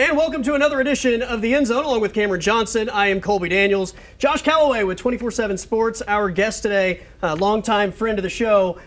And welcome to another edition of The End Zone, along with Cameron Johnson. I am Colby Daniels. Josh Calloway with 24/7 Sports, our guest today, a longtime friend of the show.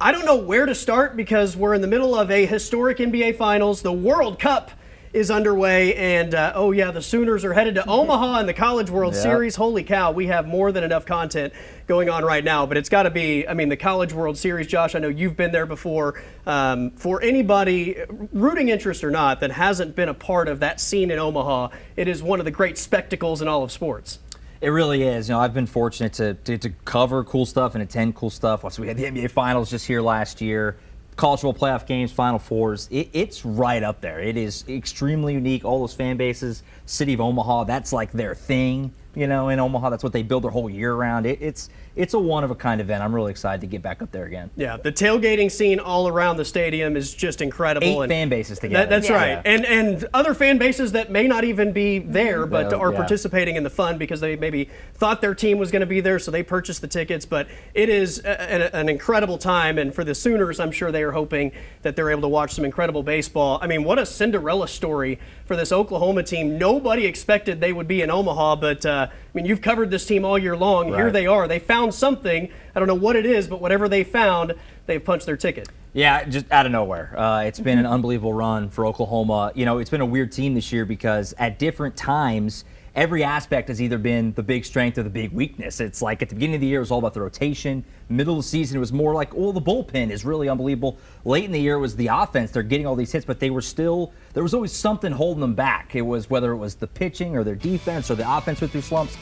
I don't know where to start because we're in the middle of a historic NBA Finals. The World Cup is underway, and the Sooners are headed to Omaha in the College World Series. Holy cow, we have more than enough content going on right now, but it's got to be, the College World Series. Josh, I know you've been there before. For anybody, rooting interest or not, that hasn't been a part of that scene in Omaha, it is one of the great spectacles in all of sports. It really is. I've been fortunate to cover cool stuff and attend cool stuff. So we had the NBA Finals just here last year. College football playoff games, Final Fours, it's right up there. It is extremely unique. All those fan bases, city of Omaha, that's like their thing, in Omaha. That's what they build their whole year around. It's a one-of-a-kind event. I'm really excited to get back up there again. Yeah, the tailgating scene all around the stadium is just incredible. 8 fan bases together. That's right. And other fan bases that may not even be there, but are participating in the fun because they maybe thought their team was going to be there, so they purchased the tickets. But it is an incredible time, and for the Sooners, I'm sure they are hoping that they're able to watch some incredible baseball. What a Cinderella story for this Oklahoma team. Nobody expected they would be in Omaha, but you've covered this team all year long. Right. Here they are. They found something. I don't know what it is, but whatever they found, they've punched their ticket. Yeah, just out of nowhere. It's been an unbelievable run for Oklahoma. It's been a weird team this year because at different times, every aspect has either been the big strength or the big weakness. It's like at the beginning of the year, it was all about the rotation. Middle of the season, it was more like, the bullpen is really unbelievable. Late in the year, it was the offense. They're getting all these hits, but there was always something holding them back. It was whether it was the pitching or their defense or the offense went through slumps.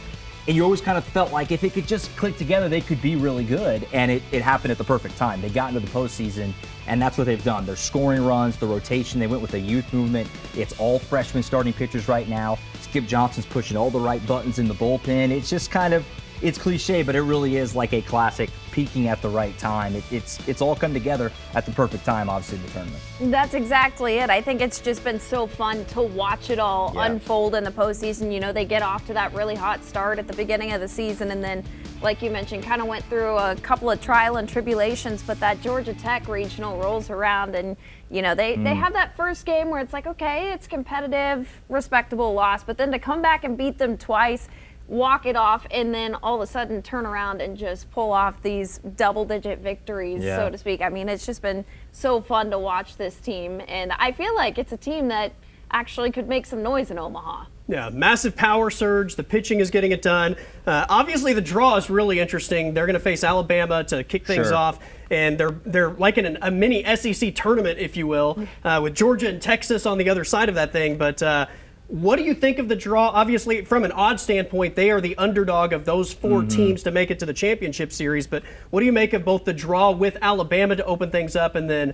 And you always kind of felt like if it could just click together, they could be really good. And it happened at the perfect time. They got into the postseason, and that's what they've done. They're scoring runs, the rotation. They went with a youth movement. It's all freshmen starting pitchers right now. Skip Johnson's pushing all the right buttons in the bullpen. It's just it's cliche, but it really is like a classic peaking at the right time. It's all come together at the perfect time, obviously, in the tournament. That's exactly it. I think it's just been so fun to watch it all unfold in the postseason. They get off to that really hot start at the beginning of the season, and then, like you mentioned, kind of went through a couple of trial and tribulations, but that Georgia Tech regional rolls around, and they have that first game where it's like, okay, it's competitive, respectable loss, but then to come back and beat them twice, walk it off, and then all of a sudden turn around and just pull off these double-digit victories, so to speak. It's just been so fun to watch this team, and I feel like it's a team that actually could make some noise in Omaha. Yeah, massive power surge. The pitching is getting it done. Obviously, the draw is really interesting. They're going to face Alabama to kick things off, and they're like in a mini SEC tournament, if you will, with Georgia and Texas on the other side of that thing. But what do you think of the draw? Obviously, from an odd standpoint, they are the underdog of those 4 teams to make it to the championship series. But what do you make of both the draw with Alabama to open things up and then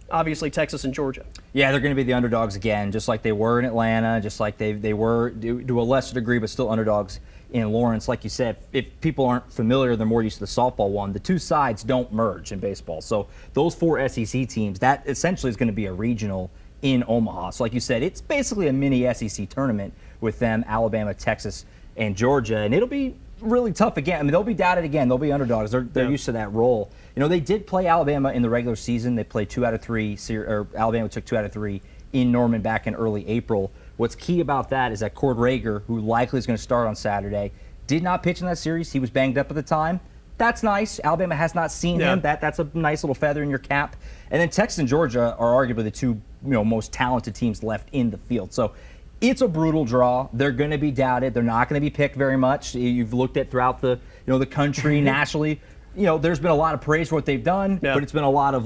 obviously Texas and Georgia? Yeah, they're going to be the underdogs again, just like they were in Atlanta, just like they were to a lesser degree, but still underdogs in Lawrence. Like you said, if people aren't familiar, they're more used to the softball one. The two sides don't merge in baseball. So those 4 SEC teams, that essentially is going to be a regional in Omaha. So like you said, it's basically a mini SEC tournament with them, Alabama, Texas, and Georgia. And it'll be really tough again. They'll be doubted again. They'll be underdogs. They're used to that role. They did play Alabama in the regular season. They played 2 out of 3, or Alabama took 2 out of 3 in Norman back in early April. What's key about that is that Cord Rager, who likely is going to start on Saturday, did not pitch in that series. He was banged up at the time. That's nice. Alabama has not seen him. That's a nice little feather in your cap. And then Texas and Georgia are arguably the 2 most talented teams left in the field. So it's a brutal draw. They're going to be doubted. They're not going to be picked very much. You've looked at throughout the the country nationally. There's been a lot of praise for what they've done, but it's been a lot of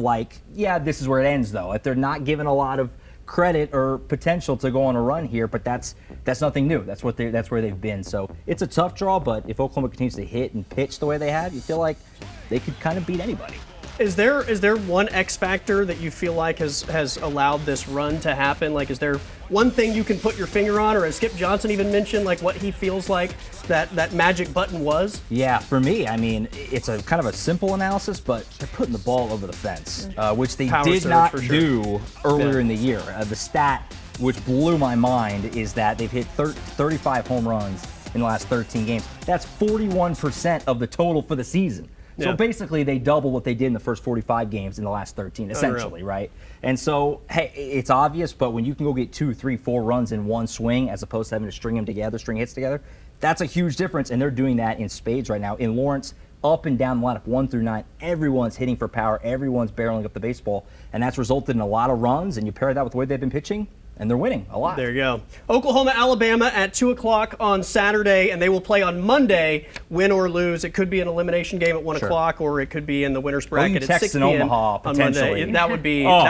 this is where it ends though. If they're not given a lot of credit or potential to go on a run here, but that's nothing new. That's where they've been. So it's a tough draw, but if Oklahoma continues to hit and pitch the way they have, you feel like they could kind of beat anybody. Is there one X factor that you feel like has allowed this run to happen? Is there one thing you can put your finger on, or as Skip Johnson even mentioned, what he feels like that magic button was? Yeah, for me, it's a kind of a simple analysis, but they're putting the ball over the fence, which they did not do earlier in the year. The stat which blew my mind is that they've hit 35 home runs in the last 13 games. That's 41% of the total for the season. So Yeah. basically, they double what they did in the first 45 games in the last 13, essentially, right? And so, hey, it's obvious, but when you can go get 2, 3, 4 runs in one swing as opposed to having to string them together, string hits together, that's a huge difference, and they're doing that in spades right now. In Lawrence, up and down the lineup, 1 through 9, everyone's hitting for power, everyone's barreling up the baseball, and that's resulted in a lot of runs, and you pair that with the way they've been pitching, and they're winning a lot. There you go. Oklahoma, Alabama at 2 o'clock on Saturday, and they will play on Monday, win or lose. It could be an elimination game at 1 o'clock, or it could be in the winner's bracket at 6 in p.m. Omaha, on Monday. potentially. That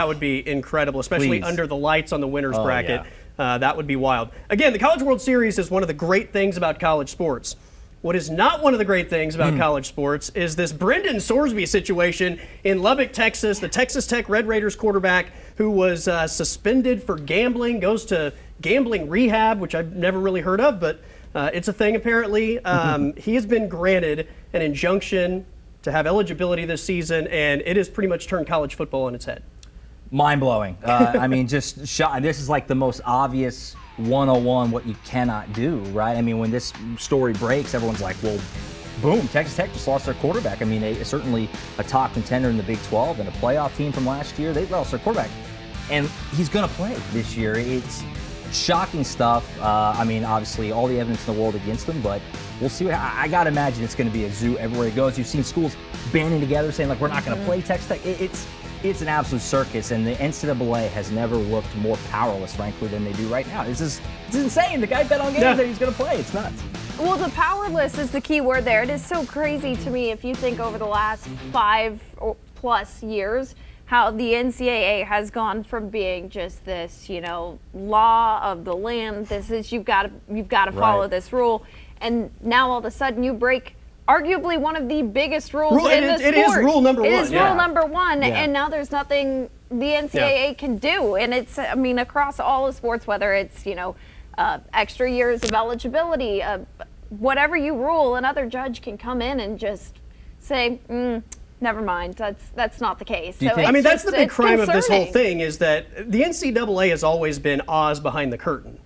would be incredible, especially Please. under the lights on the winner's bracket. Yeah. That would be wild. Again, the College World Series is one of the great things about college sports. What is not one of the great things about college sports is this Brendan Sorsby situation in Lubbock, Texas. The Texas Tech Red Raiders quarterback who was suspended for gambling, goes to gambling rehab, which I've never really heard of, but it's a thing apparently. He has been granted an injunction to have eligibility this season, and it has pretty much turned college football on its head. Mind-blowing. I mean, just shot. This is like the most obvious 101 what you cannot do, right? I mean, when this story breaks, everyone's like, well, boom, Texas Tech just lost their quarterback. I mean, they certainly a top contender in the Big 12 and a playoff team from last year. They lost their quarterback, and he's going to play this year. It's shocking stuff. I mean, obviously, all the evidence in the world against him, but we'll see. I got to imagine it's going to be a zoo everywhere he goes. You've seen schools banding together saying, like, we're not going to play Texas Tech. It's an absolute circus, and the NCAA has never looked more powerless, frankly, than they do right now. It's insane. The guy bet on games that he's going to play. It's nuts. Well, the powerless is the key word there. It is so crazy to me if you think over the last 5 or plus years how the NCAA has gone from being just this, law of the land. This is you've got to follow this rule, and now all of a sudden you break arguably one of the biggest rules in the sport. It is rule number one. It is rule number one, Yeah. and now there's nothing the NCAA can do. And it's, across all the sports, whether it's, extra years of eligibility, whatever you rule, another judge can come in and just say, never mind, that's not the case. So That's the big crime of this whole concerning. thing is that the NCAA has always been Oz behind the curtain.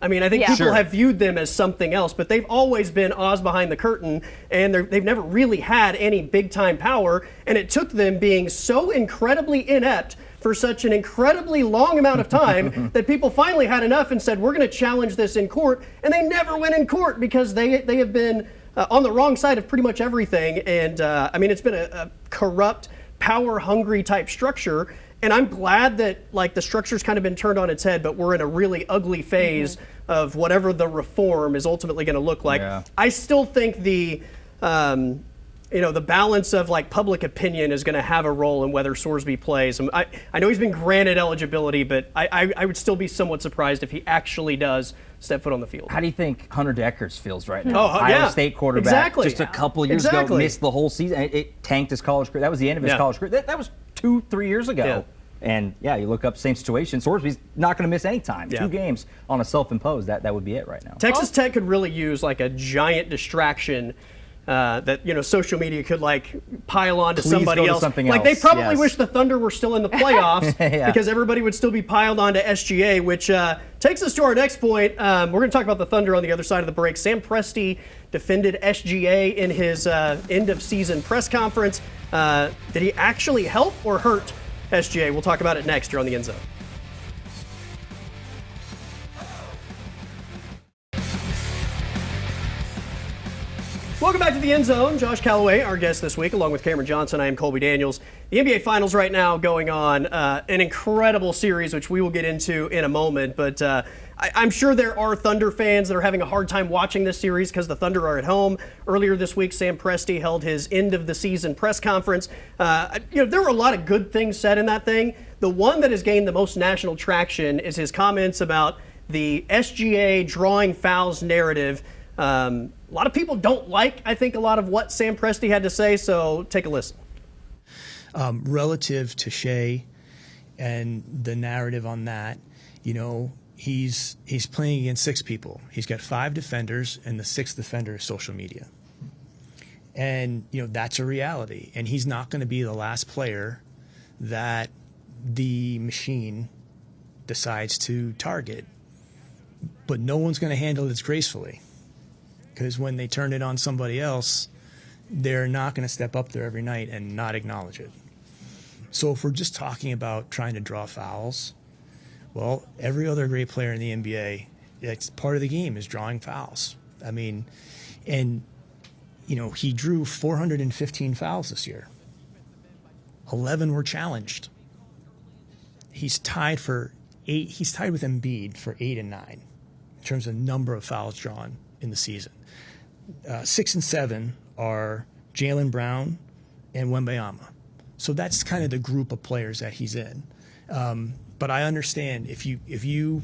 I mean, I think people Sure. have viewed them as something else, but they've always been Oz behind the curtain, and they've never really had any big-time power, and it took them being so incredibly inept for such an incredibly long amount of time that people finally had enough and said, we're going to challenge this in court, and they never went in court because they have been on the wrong side of pretty much everything, and it's been a corrupt, power-hungry type structure. And I'm glad that the structure's kind of been turned on its head, but we're in a really ugly phase of whatever the reform is ultimately going to look like. Yeah. I still think the balance of public opinion is going to have a role in whether Sorsby plays. I know he's been granted eligibility, but I would still be somewhat surprised if he actually does step foot on the field. How do you think Hunter Dekkers feels right now? Oh, Iowa yeah. State quarterback. Exactly. Just a couple years ago, missed the whole season. It tanked his college career. That was the end of his college career. That was 2-3 years ago. Yeah. And you look up same situation. Sorsby's not going to miss any time. Yeah. 2 games on a self-imposed. That would be it right now. Texas Tech could really use a giant distraction that social media could pile on to Please somebody go to else. something They else, probably yes. wish the Thunder were still in the playoffs because everybody would still be piled on to SGA, which takes us to our next point. We're going to talk about the Thunder on the other side of the break. Sam Presti defended SGA in his end of season press conference. Did he actually help or hurt SGA? We'll talk about it next here on the End Zone. Welcome back to the End Zone. Josh Calloway, our guest this week, along with Cameron Johnson. I am Colby Daniels. The NBA Finals right now going on. An incredible series, which we will get into in a moment. But I'm sure there are Thunder fans that are having a hard time watching this series because the Thunder are at home. Earlier this week, Sam Presti held his end-of-the-season press conference. There were a lot of good things said in that thing. The one that has gained the most national traction is his comments about the SGA drawing fouls narrative. A lot of people don't like, I think, a lot of what Sam Presti had to say, so take a listen. Relative to Shea and the narrative on that, he's playing against 6 people. He's got 5 defenders, and the 6th defender is social media. And, that's a reality. And he's not going to be the last player that the machine decides to target. But no one's going to handle this gracefully. Because when they turn it on somebody else, they're not going to step up there every night and not acknowledge it. So if we're just talking about trying to draw fouls, well, every other great player in the NBA, it's part of the game is drawing fouls. I mean, and, you know, he drew 415 fouls this year. 11 were challenged. He's tied for 8. He's tied with Embiid for 8 and 9 in terms of number of fouls drawn in the season. 6 and 7 are Jaylen Brown and Wembanyama. So that's kind of the group of players that he's in. But I understand if you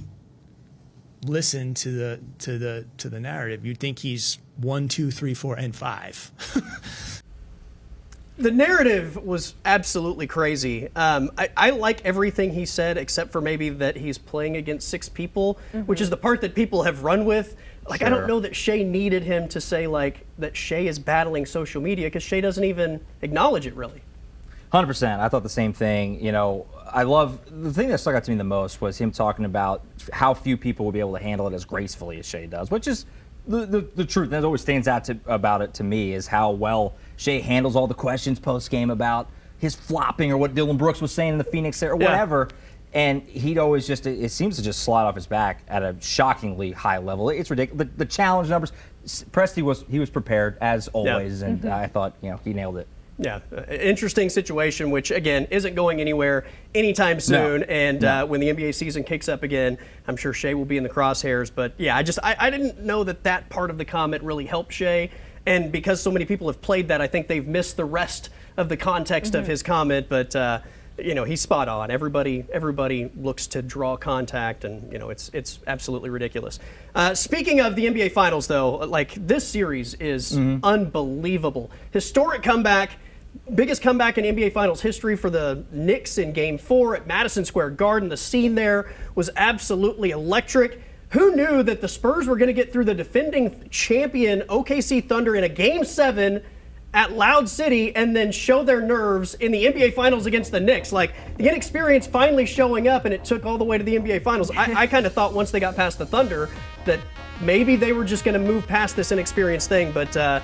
listen to the narrative, you'd think he's 1, 2, 3, 4, and 5. The narrative was absolutely crazy. I like everything he said, except for maybe that he's playing against 6 people, which is the part that people have run with. Like, I don't know that Shea needed him to say, like, that Shea is battling social media, because Shea doesn't even acknowledge it, really. 100%. I thought the same thing. You know, I love the thing that stuck out to me the most was him talking about how few people would be able to handle it as gracefully as Shea does, which is the truth. That always stands out about it to me is how well Shea handles all the questions post game about his flopping or what Dylan Brooks was saying in the Phoenix or whatever. And he'd always it seems to just slide off his back at a shockingly high level. It's ridiculous. The challenge numbers, Presti was prepared as always, and I thought, you know, he nailed it. Yeah, interesting situation, which, again, isn't going anywhere anytime soon. No. And when the NBA season kicks up again, I'm sure Shea will be in the crosshairs. But, yeah, I didn't know that part of the comment really helped Shea. And because so many people have played that, I think they've missed the rest of the context of his comment. But, you know, he's spot on. Everybody looks to draw contact, and, you know, it's absolutely ridiculous. Speaking of the NBA Finals, though, like, this series is unbelievable. Historic comeback. Biggest comeback in NBA Finals history for the Knicks in Game 4 at Madison Square Garden. The scene there was absolutely electric. Who knew that the Spurs were going to get through the defending champion OKC Thunder in a Game 7 at Loud City and then show their nerves in the NBA Finals against the Knicks? Like, the inexperience finally showing up, and it took all the way to the NBA Finals. I kind of thought once they got past the Thunder that maybe they were just going to move past this inexperienced thing, but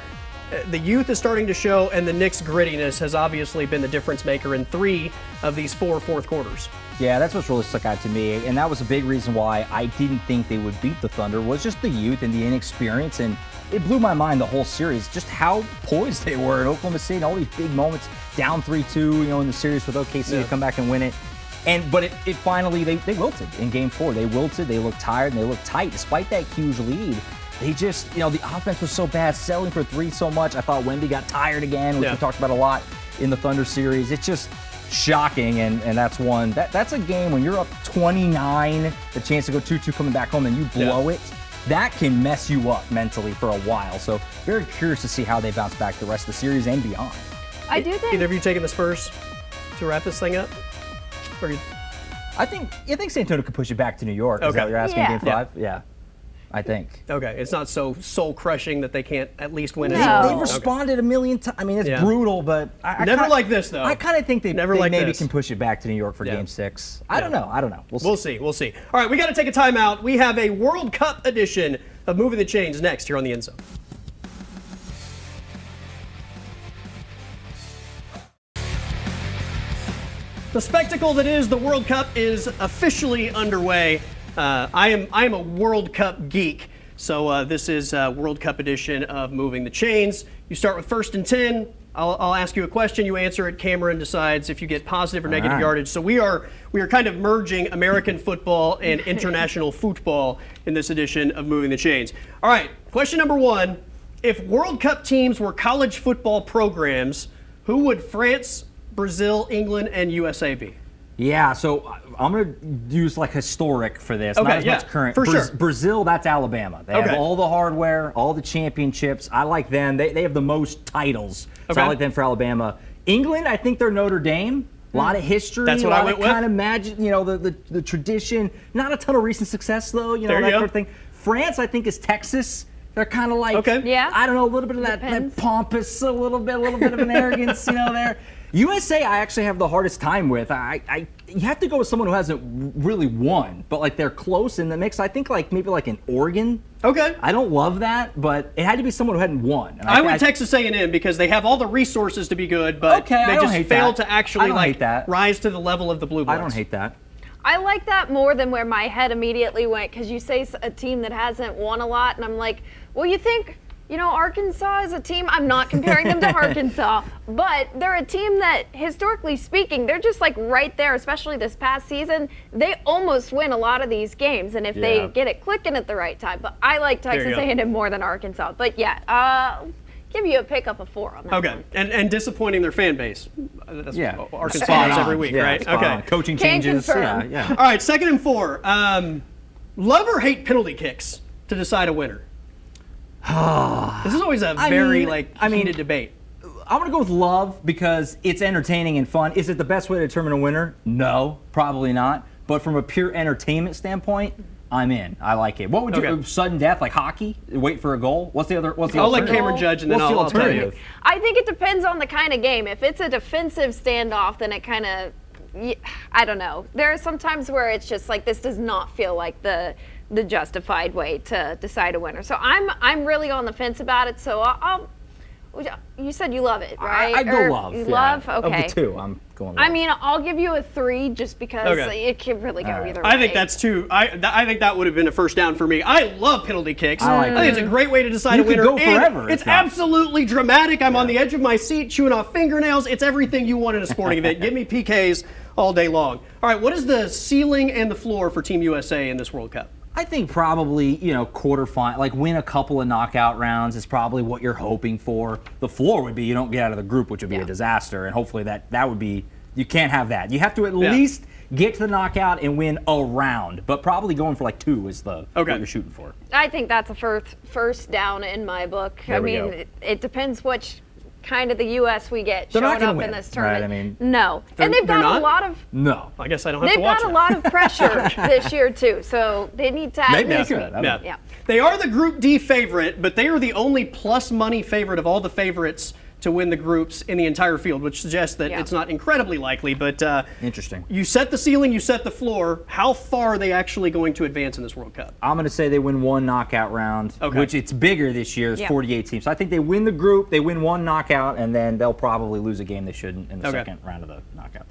the youth is starting to show, and the Knicks' grittiness has obviously been the difference maker in 3 of these 4 fourth quarters. Yeah, that's what's really stuck out to me, and that was a big reason why I didn't think they would beat the Thunder, was just the youth and the inexperience, and it blew my mind the whole series, just how poised they were in Oklahoma City, and all these big moments, down 3-2, you know, in the series with OKC to come back and win it. But it finally, they wilted in Game 4. They wilted, they looked tired, and they looked tight. Despite that huge lead, they just, you know, the offense was so bad, settling for 3 so much. I thought Wemby got tired again, which we talked about a lot in the Thunder series. It's just shocking, and that's one. That's a game when you're up 29, the chance to go 2-2 coming back home, and you blow it. That can mess you up mentally for a while. So very curious to see how they bounce back the rest of the series and beyond. I do think. Either of you taking the Spurs to wrap this thing up? I think San Antonio could push it back to New York. Is that what you're asking? Game 5? Yeah. I think. Okay, it's not so soul-crushing that they can't at least win it. No. They've responded a million times. I mean, it's brutal, but never like this, though. I kind of think they maybe can push it back to New York for Game 6. I don't know. We'll see. We'll see. All right, we got to take a timeout. We have a World Cup edition of Moving the Chains next here on the End Zone. The spectacle that is the World Cup is officially underway. I am a World Cup geek, so this is World Cup edition of Moving the Chains. You start with 1st and 10. I'll ask you a question. You answer it. Cameron decides if you get positive or negative yardage. So we are kind of merging American football and international football in this edition of Moving the Chains. All right, question number 1. If World Cup teams were college football programs, who would France, Brazil, England, and USA be? Yeah, so I'm going to use like historic for this, okay, not as much current. For sure. Brazil, that's Alabama. They have all the hardware, all the championships. I like them. They have the most titles, so I like them for Alabama. England, I think they're Notre Dame. A lot of history. That's what I went with. Kind of magic, you know, the tradition. Not a ton of recent success, though, you know, that sort of thing. France, I think, is Texas. They're kind of like, I don't know, a little bit of that pompous, a little bit of an arrogance, you know, there. USA, I actually have the hardest time with. You have to go with someone who hasn't really won, but like they're close in the mix. I think like maybe like an Oregon. Okay. I don't love that, but it had to be someone who hadn't won. And I went Texas A&M because they have all the resources to be good, but Okay, I they don't just hate failed that. to actually I don't hate that. rise to the level of the Blue Bloods. I don't hate that. I like that more than where my head immediately went, because you say a team that hasn't won a lot, and I'm like, well, you think, Arkansas is a team. I'm not comparing them to Arkansas, but they're a team that, historically speaking, they're just like right there, especially this past season. They almost win a lot of these games, and if they get it clicking at the right time. But I like Texas A&M more than Arkansas. But yeah, give you a pick up a 4 on that. Okay, one. and disappointing their fan base. That's what Arkansas Spot is on. every week, Yeah, right? spot Okay. on. Coaching Can changes. confirm. Yeah. All right, 2nd and 4. Love or hate penalty kicks to decide a winner? This is always a very heated debate. I'm going to go with love because it's entertaining and fun. Is it the best way to determine a winner? No, probably not. But from a pure entertainment standpoint, I'm in. I like it. What would you sudden death like hockey? Wait for a goal? What's the I'll let Cameron judge, and then What's the I'll tell you. alternative? I think it depends on the kind of game. If it's a defensive standoff, then it kind of, I don't know. There are some times where it's just like, this does not feel like the justified way to decide a winner. So I'm really on the fence about it. So you said you love it, right? I go love. You yeah. love? Okay. Of the 2, I'm going love. I mean, I'll give you a 3 just because it can really go either way. I think that's 2. I think that would have been a first down for me. I love penalty kicks. I think it's a great way to decide a winner. You could go forever. And it's absolutely dramatic. I'm on the edge of my seat, chewing off fingernails. It's everything you want in a sporting event. Give me PKs all day long. All right, what is the ceiling and the floor for Team USA in this World Cup? I think probably, quarterfinal, like win a couple of knockout rounds is probably what you're hoping for. The floor would be you don't get out of the group, which would be a disaster, and hopefully that would be, you can't have that. You have to at least get to the knockout and win a round, but probably going for like 2 is what you're shooting for. I think that's a first down in my book. I mean, it depends which kind of the U.S. we get showing up in this tournament. Right? I mean, no. And they've got a lot of... No. I guess I don't have to watch it. They've got a lot of pressure this year, too, so they need to at least... Yeah. They are the Group D favorite, but they are the only plus money favorite of all the favorites to win the groups in the entire field, which suggests that it's not incredibly likely, but interesting. You set the ceiling, you set the floor. How far are they actually going to advance in this World Cup? I'm going to say they win 1 knockout round, which it's bigger this year. It's 48 teams. So I think they win the group, they win 1 knockout, and then they'll probably lose a game they shouldn't in the second round of the knockouts.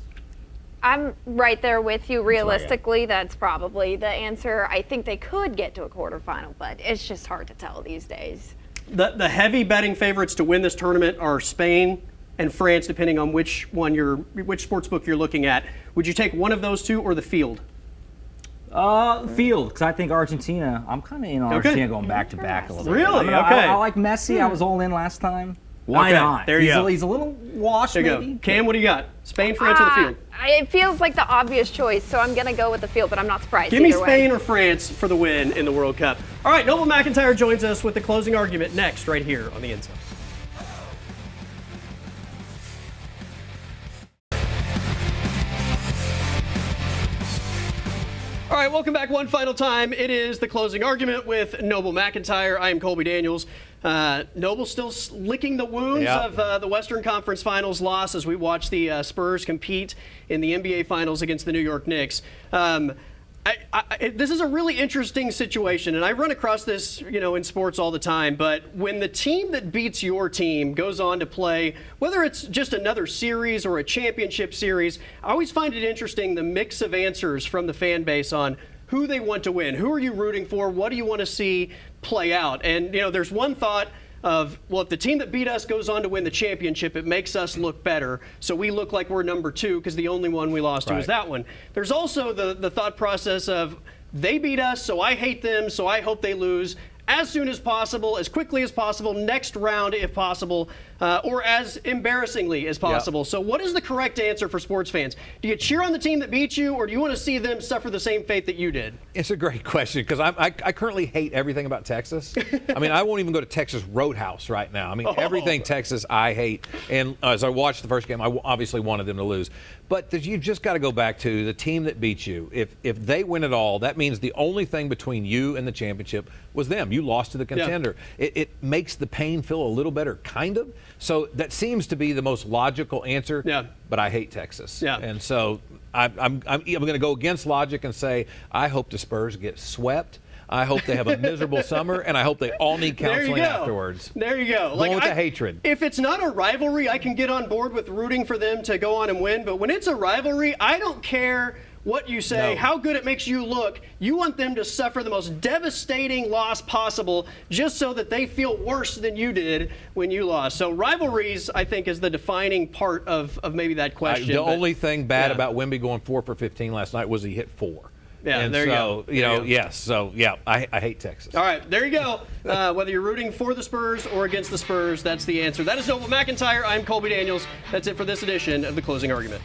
I'm right there with you. Realistically, that's probably the answer. I think they could get to a quarterfinal, but it's just hard to tell these days. The heavy betting favorites to win this tournament are Spain and France, depending on which sports book you're looking at. Would you take one of those 2 or the field? Field, because I think Argentina. I'm kind of in on Argentina going back to back a little bit. Really? I like Messi. I was all in last time. Why not? There you go. He's a little washed. There you go. Cam, what do you got? Spain, France, or the field? It feels like the obvious choice, so I'm going to go with the field, but I'm not surprised. Give me Spain or France for the win in the World Cup. All right, Noble McIntyre joins us with the closing argument next, right here on the End Zone. All right, welcome back one final time. It is the closing argument with Noble McIntyre. I am Colby Daniels. Noble still licking the wounds of the Western Conference Finals loss as we watch the Spurs compete in the NBA Finals against the New York Knicks. This is a really interesting situation, and I run across this, in sports all the time. But when the team that beats your team goes on to play, whether it's just another series or a championship series, I always find it interesting the mix of answers from the fan base on who they want to win. Who are you rooting for? What do you want to see play out? And there's one thought of, well, if the team that beat us goes on to win the championship, it makes us look better. So we look like we're number 2 because the only one we lost to was that one. There's also the thought process of they beat us, so I hate them, so I hope they lose as soon as possible, as quickly as possible, next round if possible, or as embarrassingly as possible. So what is the correct answer for sports fans? Do you cheer on the team that beat you, or do you want to see them suffer the same fate that you did? It's a great question because I currently hate everything about Texas. I mean, I won't even go to Texas Roadhouse right now. I mean, everything Texas I hate. And as I watched the first game, I obviously wanted them to lose. But you've just got to go back to the team that beat you. If they win it all, that means the only thing between you and the championship was them. You lost to the contender. Yeah. It makes the pain feel a little better, kind of. So that seems to be the most logical answer. Yeah. But I hate Texas. Yeah. And so I'm going to go against logic and say I hope the Spurs get swept. I hope they have a miserable summer, and I hope they all need counseling afterwards. There you go. Going with the hatred. If it's not a rivalry, I can get on board with rooting for them to go on and win. But when it's a rivalry, I don't care what you say, how good it makes you look. You want them to suffer the most devastating loss possible just so that they feel worse than you did when you lost. So rivalries, I think, is the defining part of maybe that question. The only thing bad about Wemby going 4 for 15 last night was he hit 4. Yeah, and there so, you go. Yes. So, yeah, I hate Texas. All right, there you go. Whether you're rooting for the Spurs or against the Spurs, that's the answer. That is Noble McIntyre. I'm Colby Daniels. That's it for this edition of The Closing Argument.